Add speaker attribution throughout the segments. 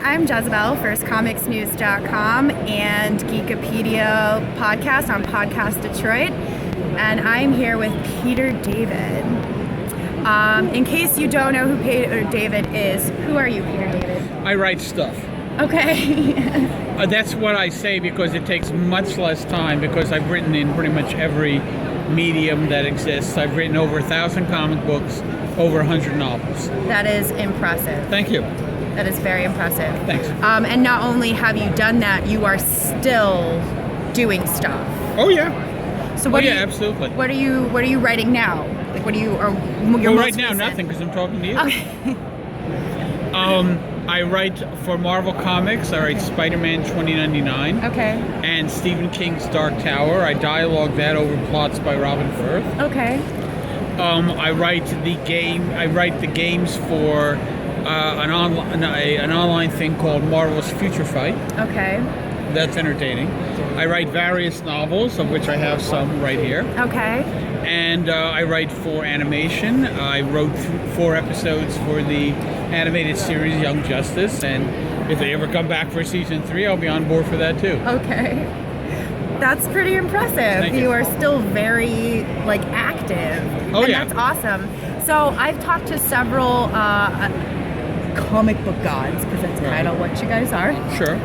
Speaker 1: I'm Jezebel, firstcomicsnews.com and Geek-a-Pedia podcast on Podcast Detroit, and I'm here with Peter David. In case you don't know who Peter David is, who are you, Peter David?
Speaker 2: I write stuff.
Speaker 1: Okay.
Speaker 2: That's what I say because it takes much less time, because I've written in pretty much every medium that exists. I've written over 1,000 comic books, over 100 novels.
Speaker 1: That is impressive.
Speaker 2: Thank you.
Speaker 1: That is very impressive.
Speaker 2: Thanks.
Speaker 1: And not only have you done that, you are still doing stuff.
Speaker 2: Oh yeah.
Speaker 1: So what?
Speaker 2: Absolutely.
Speaker 1: What are you writing now? Like, what are you? Or
Speaker 2: well, right now, nothing, because I'm talking to you.
Speaker 1: Okay.
Speaker 2: I write for Marvel Comics. I write Spider-Man 2099.
Speaker 1: Okay.
Speaker 2: And Stephen King's Dark Tower. I dialogue that over plots by Robin Firth.
Speaker 1: Okay.
Speaker 2: I write the games for an online thing called Marvel's Future Fight.
Speaker 1: Okay.
Speaker 2: That's entertaining. I write various novels, of which I have some right here.
Speaker 1: Okay.
Speaker 2: And I write for animation. I wrote 4 episodes for the animated series Young Justice, and if they ever come back for season 3, I'll be on board for that too.
Speaker 1: Okay. That's pretty impressive.
Speaker 2: Thank you.
Speaker 1: You are still very active.
Speaker 2: Oh,
Speaker 1: and
Speaker 2: yeah.
Speaker 1: That's awesome. So I've talked to several comic book gods, because that's kind of what you guys are.
Speaker 2: Sure.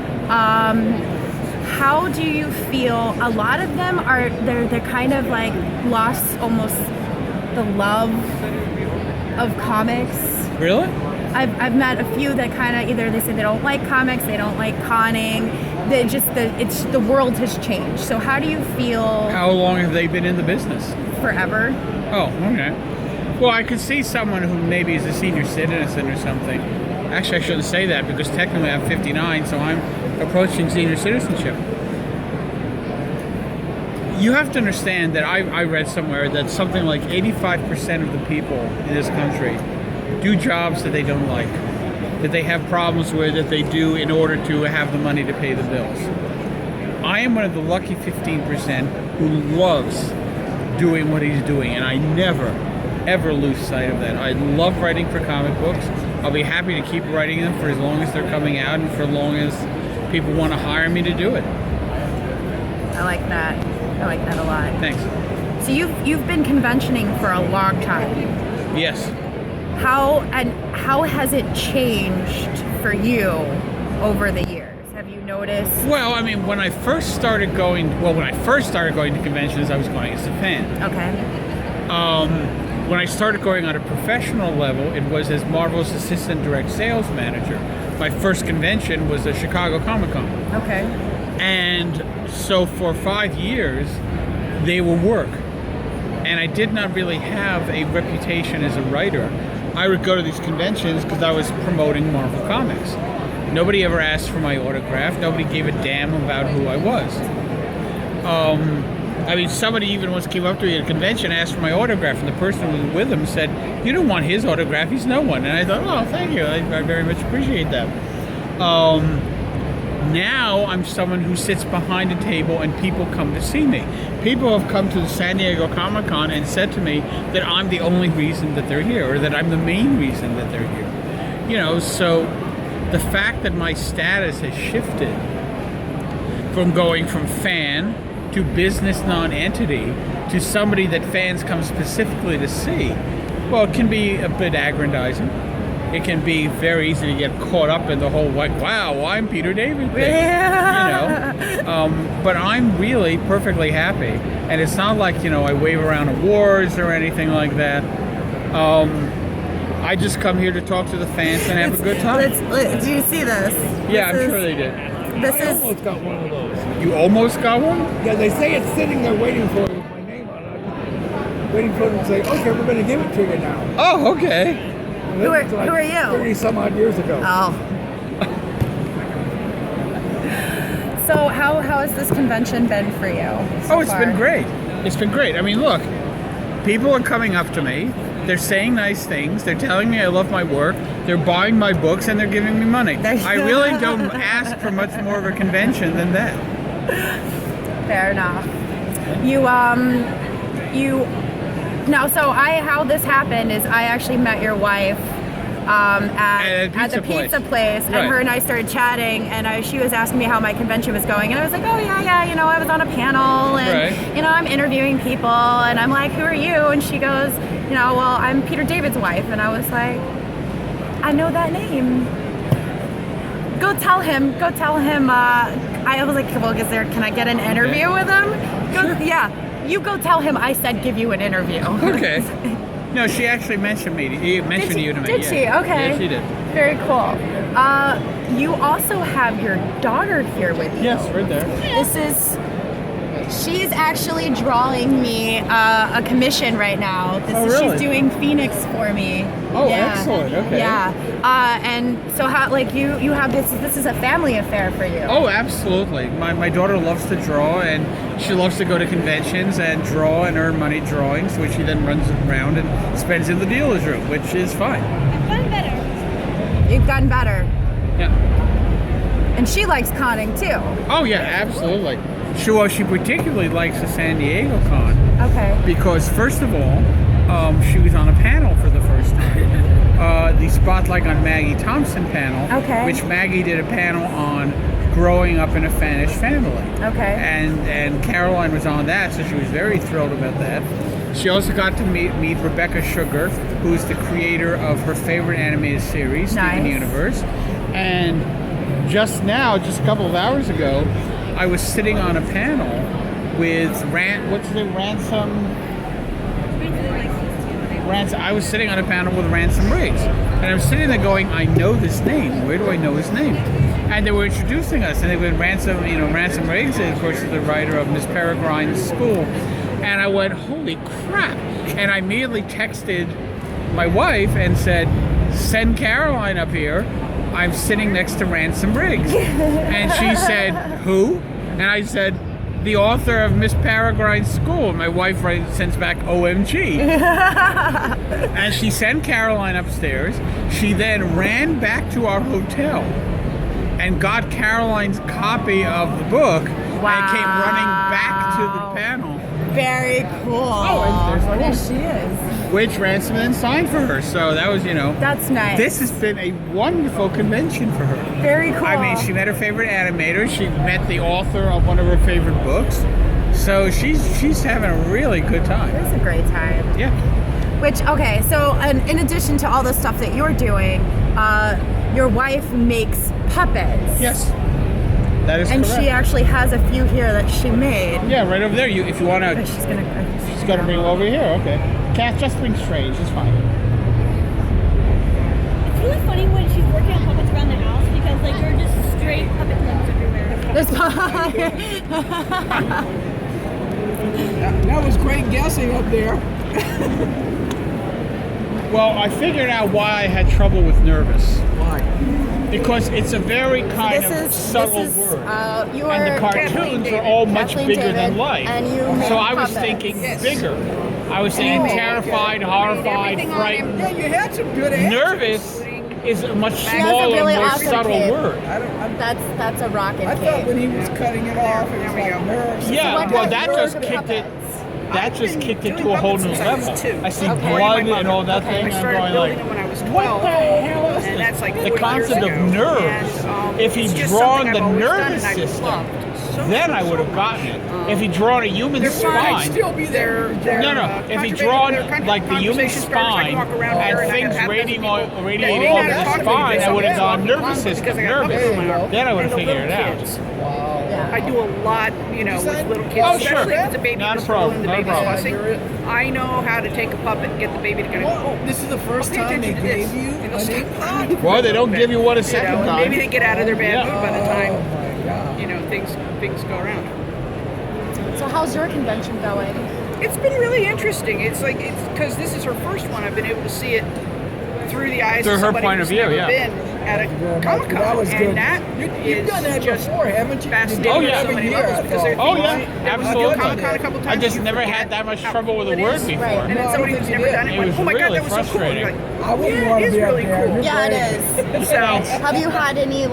Speaker 1: How do you feel? A lot of them are they're kind of lost almost the love of comics.
Speaker 2: Really?
Speaker 1: I've met a few that kind of either they say they don't like comics, they don't like conning. The world has changed. So how do you feel?
Speaker 2: How long have they been in the business?
Speaker 1: Forever.
Speaker 2: Oh, okay. Well, I could see someone who maybe is a senior citizen or something. Actually, I shouldn't say that, because technically I'm 59, so I'm approaching senior citizenship. You have to understand that I read somewhere that something like 85% of the people in this country do jobs that they don't like, that they have problems with, that they do in order to have the money to pay the bills. I am one of the lucky 15% who loves doing what he's doing, and I never, ever lose sight of that. I love writing for comic books. I'll be happy to keep writing them for as long as they're coming out and for as long as people want to hire me to do it.
Speaker 1: I like that. I like that a lot.
Speaker 2: Thanks.
Speaker 1: So you've been conventioning for a long time.
Speaker 2: Yes.
Speaker 1: How has it changed for you over the years? Have you noticed?
Speaker 2: Well, I mean, when I first started going to conventions, I was going as a fan.
Speaker 1: Okay.
Speaker 2: When I started going on a professional level, it was as Marvel's assistant direct sales manager. My first convention was the Chicago Comic-Con.
Speaker 1: Okay.
Speaker 2: And so for 5 years, they were work. And I did not really have a reputation as a writer. I would go to these conventions because I was promoting Marvel Comics. Nobody ever asked for my autograph. Nobody gave a damn about who I was. I mean, somebody even once came up to me at a convention, asked for my autograph, and the person who was with him said, "You don't want his autograph, he's no one." And I thought, oh, thank you, I very much appreciate that. Now I'm someone who sits behind a table and people come to see me. People have come to the San Diego Comic-Con and said to me that I'm the only reason that they're here, or that I'm the main reason that they're here. You know, so the fact that my status has shifted from going from fan to business non-entity to somebody that fans come specifically to see, well, it can be a bit aggrandizing. It can be very easy to get caught up in the whole, wow, I'm Peter David thing.
Speaker 1: Yeah.
Speaker 2: You know? But I'm really perfectly happy. And it's not like, I wave around awards or anything like that. I just come here to talk to the fans and have a good time.
Speaker 1: Do you see this?
Speaker 2: Yeah, I'm sure they did.
Speaker 3: I almost got one of those.
Speaker 2: You almost got one?
Speaker 3: Yeah, they say it's sitting there waiting for you with my name on it. Waiting for them to say, okay, we're going to give it to you now.
Speaker 2: Oh, okay.
Speaker 1: Who are you?
Speaker 3: 30 some odd years ago.
Speaker 1: Oh. So how has this convention been for you so
Speaker 2: It's
Speaker 1: far?
Speaker 2: been great. It's been great. I mean, look, people are coming up to me. They're saying nice things. They're telling me I love my work. They're buying my books and they're giving me money. I really don't ask for much more of a convention than that.
Speaker 1: Fair enough. How this happened is I actually met your wife at the pizza place,
Speaker 2: Right.
Speaker 1: and her and I started chatting, and she was asking me how my convention was going, and I was like, oh yeah, you know, I was on a panel, and
Speaker 2: Right.
Speaker 1: you know, I'm interviewing people, and I'm like, who are you? And she goes, you know, well, I'm Peter David's wife, and I was like, I know that name. Go tell him. I was like, well, can I get an interview with him? Yeah, you go tell him I said give you an interview.
Speaker 2: Okay. No, she actually mentioned you to me.
Speaker 1: Did she? Okay.
Speaker 2: Yeah, she did.
Speaker 1: Very cool. You also have your daughter here with you.
Speaker 2: Yes, right there.
Speaker 1: She's actually drawing me a commission right now.
Speaker 2: Really?
Speaker 1: She's doing Phoenix for me.
Speaker 2: Oh, excellent. Okay.
Speaker 1: Yeah. And so how, like, you have this is a family affair for you.
Speaker 2: Oh, absolutely. My daughter loves to draw, and she loves to go to conventions and draw and earn money drawing, which she then runs around and spends in the dealer's room, which is fine.
Speaker 4: I've gotten better.
Speaker 1: You've gotten better.
Speaker 2: Yeah.
Speaker 1: And she likes conning too.
Speaker 2: Oh, yeah, absolutely. She particularly likes the San Diego Con.
Speaker 1: Okay.
Speaker 2: Because, first of all, she was on a panel for the first time. The Spotlight on Maggie Thompson panel.
Speaker 1: Okay.
Speaker 2: Which Maggie did a panel on growing up in a Spanish family.
Speaker 1: Okay.
Speaker 2: And Caroline was on that, so she was very thrilled about that. She also got to meet Rebecca Sugar, who is the creator of her favorite animated series, Steven Universe. And just a couple of hours ago, I was sitting on a panel with I was sitting on a panel with Ransom Riggs, and I'm sitting there going, I know this name. Where do I know his name? And they were introducing us, and they went Ransom Riggs, of course, is the writer of Miss Peregrine's School. And I went, holy crap! And I immediately texted my wife and said, send Caroline up here. I'm sitting next to Ransom Riggs. And she said, who? And I said, the author of Miss Peregrine's School. And my wife sends back, OMG. And she sent Caroline upstairs. She then ran back to our hotel and got Caroline's copy of the book and came running back to the panel.
Speaker 1: Very cool.
Speaker 2: Oh, and
Speaker 1: there she is.
Speaker 2: Which Ransom then signed for her. So that was,
Speaker 1: That's nice.
Speaker 2: This has been a wonderful convention for her.
Speaker 1: Very cool.
Speaker 2: I mean, she met her favorite animator. She met the author of one of her favorite books. So she's having a really good time.
Speaker 1: It was a great time.
Speaker 2: Yeah.
Speaker 1: Which, okay, so in addition to all the stuff that you're doing, your wife makes puppets.
Speaker 2: Yes. That is
Speaker 1: and
Speaker 2: correct.
Speaker 1: she actually has a few here that she made.
Speaker 2: Yeah, right over there. If you want to...
Speaker 1: She's going to...
Speaker 2: She's going to bring them over here. Okay. Cat, just bring strange. It's fine.
Speaker 4: It's really funny when she's working on puppets around the house because like there are just straight puppet limbs everywhere.
Speaker 3: That was great guessing up there.
Speaker 2: Well, I figured out why I had trouble with nervous.
Speaker 3: Why?
Speaker 2: Because it's a very kind of subtle word.
Speaker 1: You
Speaker 2: and the
Speaker 1: are
Speaker 2: cartoons are all much
Speaker 1: Kathleen
Speaker 2: bigger
Speaker 1: David,
Speaker 2: than life.
Speaker 1: and you make
Speaker 2: so I was
Speaker 1: puppets.
Speaker 2: thinking
Speaker 3: Yes.
Speaker 2: bigger. I was thinking terrified, horrified, frightened.
Speaker 3: Yeah, you had some good answers.
Speaker 2: Nervous is a much
Speaker 1: has a
Speaker 2: smaller,
Speaker 1: really
Speaker 2: more
Speaker 1: awesome
Speaker 2: subtle
Speaker 1: cape.
Speaker 2: word.
Speaker 1: That's a rocket
Speaker 3: I
Speaker 1: cape.
Speaker 3: thought when he was cutting it off, it was like nerves.
Speaker 2: Yeah,
Speaker 1: what
Speaker 2: well,
Speaker 1: kind
Speaker 2: that
Speaker 1: of
Speaker 2: just
Speaker 1: word
Speaker 2: kicked it.
Speaker 1: puppets?
Speaker 2: That just kicked it to a whole new level.
Speaker 5: too.
Speaker 2: I see
Speaker 1: Okay.
Speaker 2: blood and all that thing,
Speaker 5: I
Speaker 2: and I'm
Speaker 5: started
Speaker 2: going
Speaker 5: building
Speaker 2: like,
Speaker 5: them when I was
Speaker 2: what
Speaker 5: 12.
Speaker 2: the hell is
Speaker 5: And
Speaker 2: this?
Speaker 5: that's like
Speaker 2: The
Speaker 5: 40
Speaker 2: concept
Speaker 5: years
Speaker 2: of
Speaker 5: ago.
Speaker 2: nerves.
Speaker 5: And,
Speaker 2: If he'd
Speaker 5: it's just
Speaker 2: drawn
Speaker 5: something
Speaker 2: the
Speaker 5: I've always done
Speaker 2: nervous
Speaker 5: and I've
Speaker 2: system,
Speaker 5: loved so
Speaker 2: then
Speaker 5: much.
Speaker 2: I would have gotten it. If he'd drawn a human
Speaker 3: Might
Speaker 2: spine,
Speaker 3: still be there.
Speaker 2: No. If he drawn like the human spine and things radiating off the spine, I would have gone nervous system, nervous. Then I would have figured it out.
Speaker 5: I do a lot, with little kids,
Speaker 2: Oh, sure.
Speaker 5: especially if it's a baby
Speaker 2: Not a
Speaker 5: that's
Speaker 2: problem,
Speaker 5: the
Speaker 2: not a
Speaker 5: baby's
Speaker 2: problem.
Speaker 5: fussing. I know how to take a puppet and get the baby to get it.
Speaker 3: This is the first
Speaker 5: Pay
Speaker 3: time they
Speaker 5: attention to this.
Speaker 3: gave you
Speaker 5: And
Speaker 3: a
Speaker 5: they'll
Speaker 3: new
Speaker 5: stop.
Speaker 3: puppet.
Speaker 2: Well, they don't give you one a
Speaker 5: And
Speaker 2: second time.
Speaker 5: maybe they get out of their bad
Speaker 2: Yeah.
Speaker 5: mood by the
Speaker 3: Oh
Speaker 5: time,
Speaker 3: my God.
Speaker 5: things go around.
Speaker 1: So how's your convention going?
Speaker 5: It's been really interesting. It's because this is her first one. I've been able to see it through the eyes
Speaker 2: Through
Speaker 5: of
Speaker 2: her
Speaker 5: somebody
Speaker 2: point of
Speaker 5: who's
Speaker 2: view,
Speaker 5: never
Speaker 2: yeah.
Speaker 5: been at a Comic Con,
Speaker 3: That was good.
Speaker 5: and that
Speaker 3: You've done that
Speaker 5: just
Speaker 3: before, haven't you?
Speaker 5: fascinating
Speaker 2: Oh, yeah.
Speaker 5: on so many
Speaker 3: Every year,
Speaker 5: levels
Speaker 3: I
Speaker 5: because
Speaker 3: thought.
Speaker 5: there are
Speaker 2: Oh,
Speaker 5: things
Speaker 2: yeah,
Speaker 5: that was
Speaker 2: absolutely.
Speaker 5: Comic Con a couple times.
Speaker 2: I just
Speaker 5: you
Speaker 2: never
Speaker 5: forget
Speaker 2: had that much
Speaker 5: how
Speaker 2: trouble with a
Speaker 5: cool
Speaker 2: word
Speaker 5: is.
Speaker 2: before.
Speaker 1: Right.
Speaker 5: And then
Speaker 3: No, I
Speaker 5: somebody
Speaker 3: don't
Speaker 5: who's
Speaker 3: think
Speaker 5: never
Speaker 3: you
Speaker 5: done
Speaker 3: did.
Speaker 5: it
Speaker 2: It
Speaker 5: went,
Speaker 2: was
Speaker 5: "Oh my
Speaker 2: really
Speaker 5: God, that was so cool!"
Speaker 2: frustrating.
Speaker 5: You're like,
Speaker 3: I wouldn't
Speaker 5: yeah,
Speaker 3: want
Speaker 5: it
Speaker 3: to
Speaker 5: is
Speaker 3: be
Speaker 5: really
Speaker 3: up there.
Speaker 5: cool.
Speaker 1: Yeah, it is.
Speaker 5: So
Speaker 1: Have you had any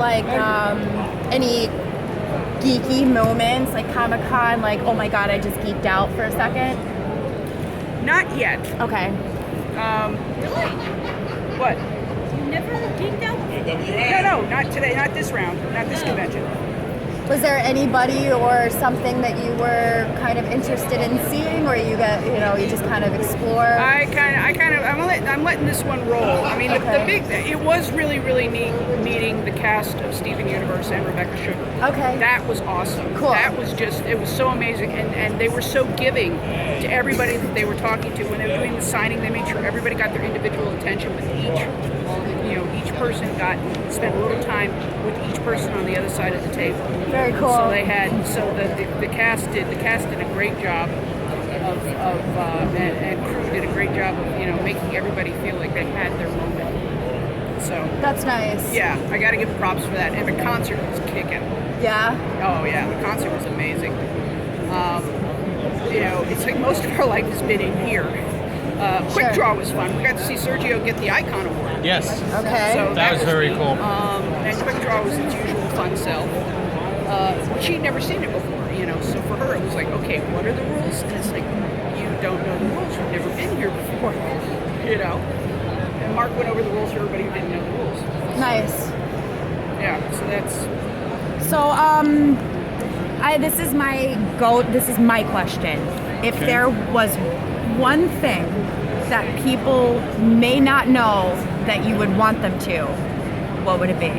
Speaker 1: geeky moments, like Comic-Con, like, oh my God, I just geeked out for a second?
Speaker 5: not yet.
Speaker 1: Okay.
Speaker 5: What?
Speaker 4: never geeked out before?
Speaker 5: No, not today, not this round, not this convention.
Speaker 1: Was there anybody or something that you were kind of interested in seeing, or you just kind of explore?
Speaker 5: I'm letting this one roll. I mean, it was really, really neat meeting the cast of Steven Universe and Rebecca Sugar.
Speaker 1: Okay.
Speaker 5: That was awesome.
Speaker 1: Cool.
Speaker 5: That was it was so amazing, and they were so giving to everybody that they were talking to. When they were doing the signing, they made sure everybody got their individual attention with each person spent a little time with each person on the other side of the table.
Speaker 1: Very cool.
Speaker 5: The cast did a great job and crew did a great job of making everybody feel like they had their moment. So
Speaker 1: that's nice.
Speaker 5: Yeah, I got to give props for that. And the concert was kicking.
Speaker 1: Yeah.
Speaker 5: Oh yeah, the concert was amazing. It's like most of our life has been in here. Quick Draw was fun. We got to see Sergio get the Icon Award.
Speaker 2: Yes.
Speaker 1: Okay.
Speaker 5: So
Speaker 2: That was very cool.
Speaker 5: And Quick Draw was its usual fun self. She'd never seen it before, so for her it was like, okay, what are the rules? And it's like, you don't know the rules. You've never been here before, And Mark went over the rules for everybody who didn't know the rules.
Speaker 1: Nice.
Speaker 5: Yeah, so that's...
Speaker 1: So, this is my question. If there was one thing that people may not know that you would want them to, what would it be?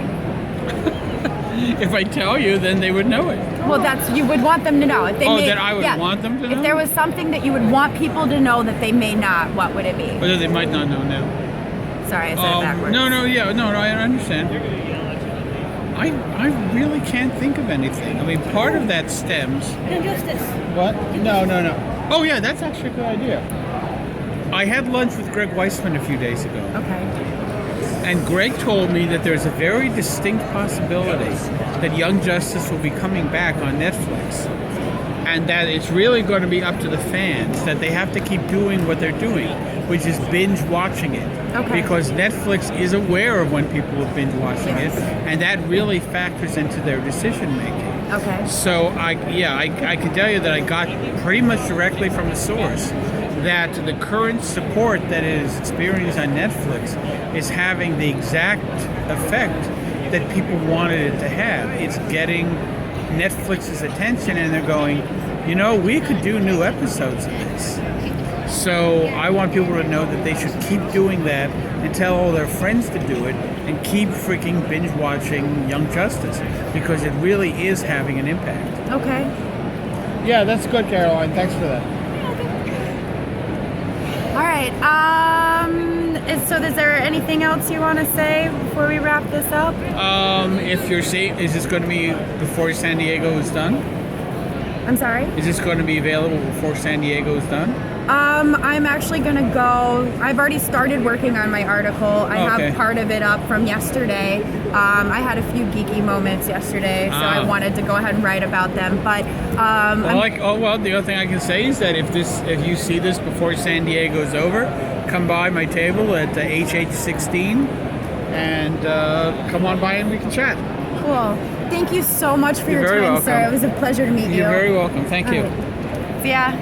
Speaker 2: If I tell you, then they would know it.
Speaker 1: Well, you would want them to know. If they
Speaker 2: that I would want them to know?
Speaker 1: If there was something that you would want people to know that they may not, what would it be?
Speaker 2: Or they might not know now.
Speaker 1: Sorry, I said it backwards.
Speaker 2: No, I understand. I really can't think of anything. I mean, part of that stems...
Speaker 4: Injustice.
Speaker 2: What? No. Oh, yeah, that's actually a good idea. I had lunch with Greg Weisman a few days ago.
Speaker 1: Okay.
Speaker 2: And Greg told me that there's a very distinct possibility that Young Justice will be coming back on Netflix. And that it's really going to be up to the fans, that they have to keep doing what they're doing, which is binge watching it.
Speaker 1: Okay.
Speaker 2: Because Netflix is aware of when people are binge watching it, and that really factors into their decision making.
Speaker 1: Okay.
Speaker 2: So I can tell you that I got pretty much directly from the source that the current support that is experienced on Netflix is having the exact effect that people wanted it to have. It's getting Netflix's attention, and they're going, we could do new episodes of this. So I want people to know that they should keep doing that and tell all their friends to do it and keep freaking binge watching Young Justice, because it really is having an impact.
Speaker 1: Okay.
Speaker 2: Yeah, that's good, Caroline. Thanks for that.
Speaker 1: All right. So is there anything else you want to say before we wrap this up?
Speaker 2: If you're seeing, is this going to be before San Diego is done?
Speaker 1: I'm sorry?
Speaker 2: Is this going to be available before San Diego is done?
Speaker 1: I'm actually going to go. I've already started working on my article. I have part of it up from yesterday. I had a few geeky moments yesterday, so I wanted to go ahead and write about them. But
Speaker 2: the other thing I can say is that if you see this before San Diego's over, come by my table at HH16 and come on by and we can chat.
Speaker 1: Cool. Thank you so much for your time, sir. It was a pleasure to meet you.
Speaker 2: You're very welcome. Thank you.
Speaker 1: Right. See ya.